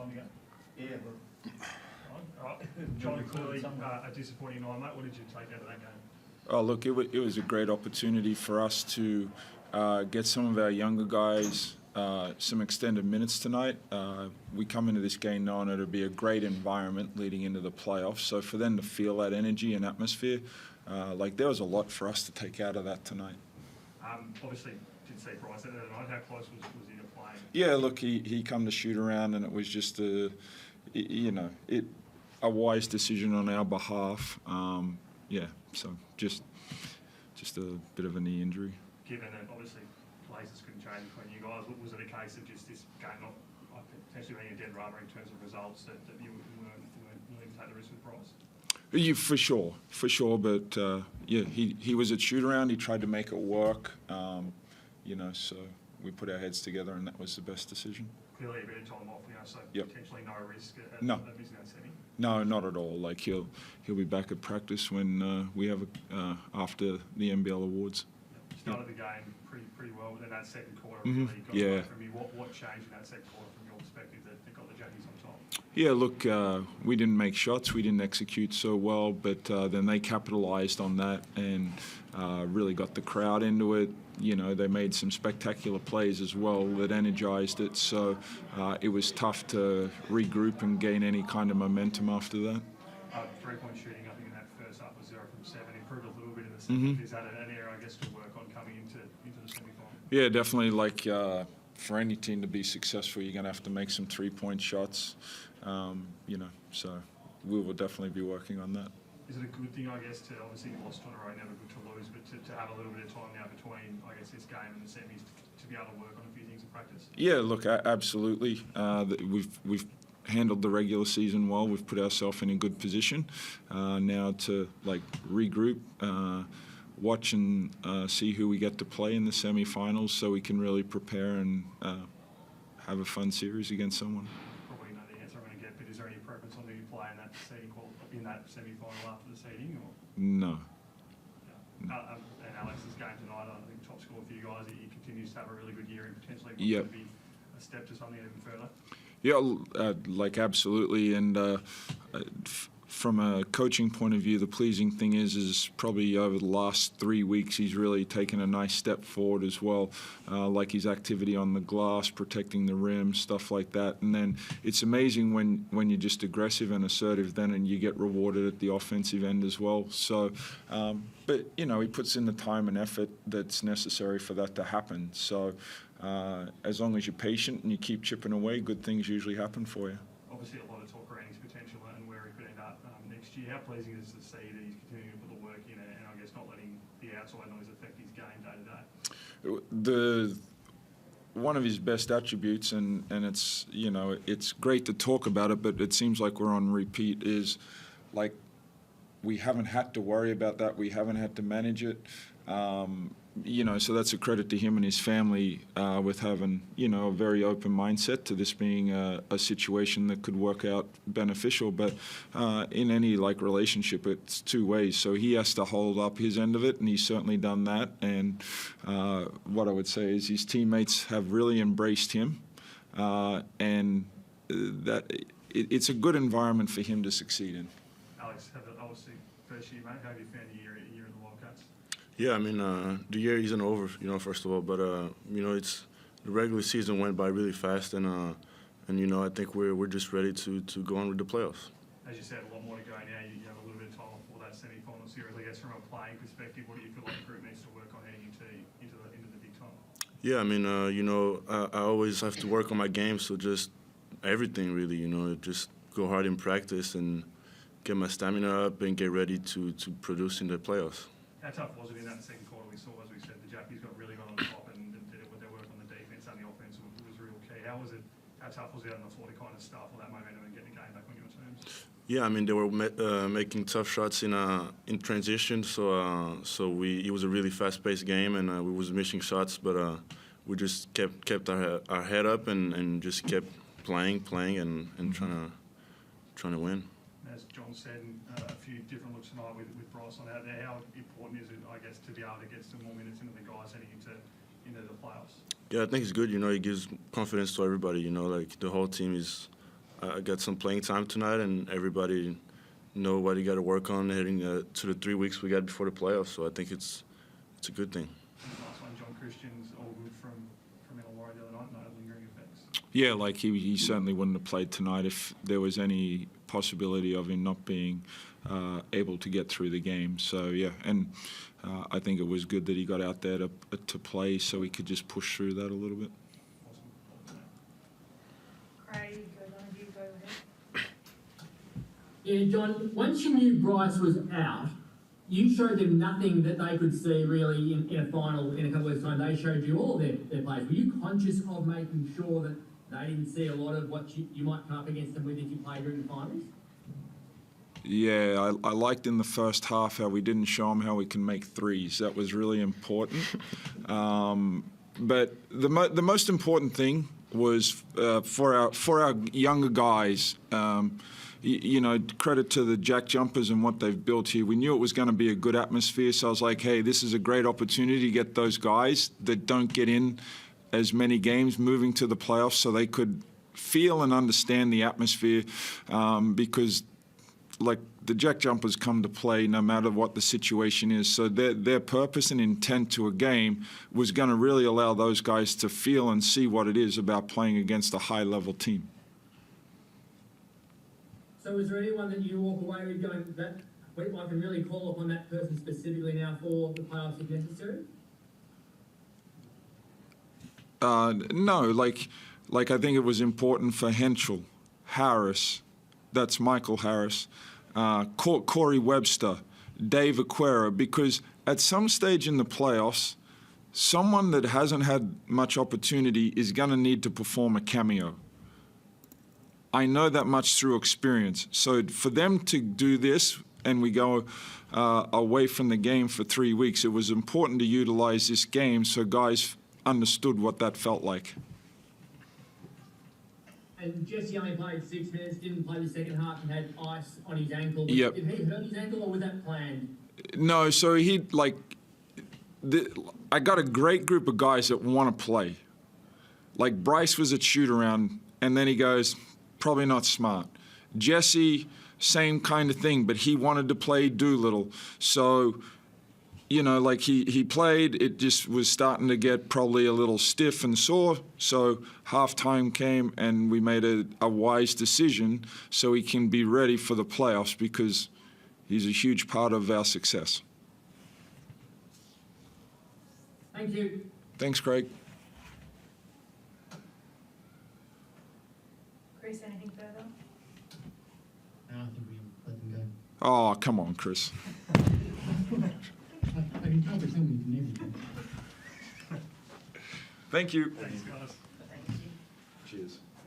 time to go? Yeah, look. All right. John, clearly a disappointing night, mate. What did you take out of that game? Oh, look, it was a great opportunity for us to get some of our younger guys some extended minutes tonight. We come into this game knowing it'll be a great environment leading into the playoffs. So for them to feel that energy and atmosphere, there was a lot for us to take out of that tonight. Obviously, did see Bryce at the night. How close was he to playing? Yeah, look, he come to shoot around, and it was just a wise decision on our behalf. So just a bit of a knee injury. Given that obviously places couldn't change between you guys, was it a case of just this game not potentially being a dead rubber in terms of results that you weren't willing to take the risk with Bryce? Yeah, for sure. But he was at shoot around. He tried to make it work. So we put our heads together, and that was the best decision. Clearly a bit of time off, so yep. Potentially no risk at missing that semi. No, not at all. He'll be back at practice when we have after the NBL awards. Yep. Started the game pretty well, but then that second quarter really got away from you. What changed in that second quarter from your perspective that got the Jackies on top? Yeah, look, we didn't make shots, we didn't execute so well, but then they capitalized on that and really got the crowd into it. They made some spectacular plays as well that energized it, so it was tough to regroup and gain any kind of momentum after that. Three-point shooting, I think in that first half was 0 from 7, improved a little bit in the second. Is that an area, I guess, to work on coming into the semi-final? Yeah, definitely. For any team to be successful, you're going to have to make some three-point shots. So we will definitely be working on that. Is it a good thing, I guess, to obviously you lost on a row, never good to lose, but to have a little bit of time now between, I guess, this game and the semis to be able to work on a few things in practice? Yeah, look, absolutely. We've handled the regular season well. We've put ourselves in a good position now to regroup, watch and see who we get to play in the semi-finals, so we can really prepare and have a fun series against someone. Probably know the answer I'm going to get, but is there any preference on who you play in that semi-final after the seeding? Or? No. Yeah. And Alex's game tonight, I think top score for you guys. He continues to have a really good year and potentially yep. to be a step to something even further. Yeah, absolutely. And from a coaching point of view, the pleasing thing is probably over the last 3 weeks he's really taken a nice step forward as well, like his activity on the glass, protecting the rim, stuff like that. And then it's amazing when you're just aggressive and assertive then and you get rewarded at the offensive end as well. So, but he puts in the time and effort that's necessary for that to happen. So as long as you're patient and you keep chipping away, good things usually happen for you. Obviously a lot of talk around his potential and where he could end up next year. How pleasing is it to see that he's continuing to put the work in and I guess not letting the outside noise affect his game day to day? One of his best attributes, and it's it's great to talk about it, but it seems like we're on repeat, is we haven't had to worry about that. We haven't had to manage it. So that's a credit to him and his family with having, a very open mindset to this being a situation that could work out beneficial. But in any relationship, it's two ways. So he has to hold up his end of it, and he's certainly done that. And what I would say is his teammates have really embraced him, and that it's a good environment for him to succeed in. Alex, obviously first year, mate. How have you found your year in the Wildcats? Yeah, I mean, the year isn't over, first of all, but it's the regular season went by really fast, and I think we're just ready to go on with the playoffs. As you said, a lot more to go now. You have a little bit of time for that semi-final series. I guess from a playing perspective, what do you feel like the group needs to work on heading into the big time? Yeah, I mean, I always have to work on my game, so just everything really, just go hard in practice and get my stamina up and get ready to produce in the playoffs. How tough was it in that second quarter? We saw, as we said, the Jackies got really well on top and did their work on the defense and the offense was real key. How tough was it on the floor to kind of start all that momentum and get the game back on your terms? Yeah, I mean, they were making tough shots in transition, so it was a really fast-paced game, and we was missing shots, but we just kept our head up and just kept playing and trying to win. As John said, a few different looks tonight with Bryce on out there. How important is it, I guess, to be able to get some more minutes into the guys heading into the playoffs? Yeah, I think it's good. It gives confidence to everybody. The whole team is I got some playing time tonight, and everybody know what you got to work on heading to the 3 weeks we got before the playoffs. So I think it's a good thing. Last one, John Christian's all good from Illawarra the other night, no lingering effects. Yeah, like he certainly wouldn't have played tonight if there was any possibility of him not being able to get through the game. So yeah, and I think it was good that he got out there to play so he could just push through that a little bit. Awesome. Craig, one of you go ahead. Yeah, John, once you knew Bryce was out, you showed them nothing that they could see really in a final in a couple of weeks' time. They showed you all their plays. Were you conscious of making sure that they didn't see a lot of what you might come up against them with if you played during the finals? Yeah, I liked in the first half how we didn't show them how we can make threes. That was really important. But the most important thing was for our younger guys. You know, credit to the Jack Jumpers and what they've built here. We knew it was going to be a good atmosphere, so I was like, hey, this is a great opportunity to get those guys that don't get in as many games moving to the playoffs so they could feel and understand the atmosphere because, like, the Jack Jumpers come to play no matter what the situation is. So their purpose and intent to a game was going to really allow those guys to feel and see what it is about playing against a high-level team. So is there anyone that you walk away with going, that I can really call upon that person specifically now for the playoffs if necessary? No, like I think it was important for Henschel, Harris, that's Michael Harris, Corey Webster, Dave Aquera, because at some stage in the playoffs, someone that hasn't had much opportunity is going to need to perform a cameo. I know that much through experience. So for them to do this and we go away from the game for 3 weeks, it was important to utilize this game so guys understood what that felt like. And Jesse only played 6 minutes, didn't play the second half and had ice on his ankle. Yep. Did he hurt his ankle or was that planned? No, so I got a great group of guys that want to play. Like Bryce was at shoot-around, and then he goes, probably not smart. Jesse, same kind of thing, but he wanted to play Doolittle. So, you know, like he played, it just was starting to get probably a little stiff and sore. So halftime came and we made a wise decision so he can be ready for the playoffs because he's a huge part of our success. Thank you. Thanks, Craig. Chris, anything further? No, I think we let them go. Oh, come on, Chris. I can tell there's something from everything. Thank you. Thanks, guys. Thank you. Cheers.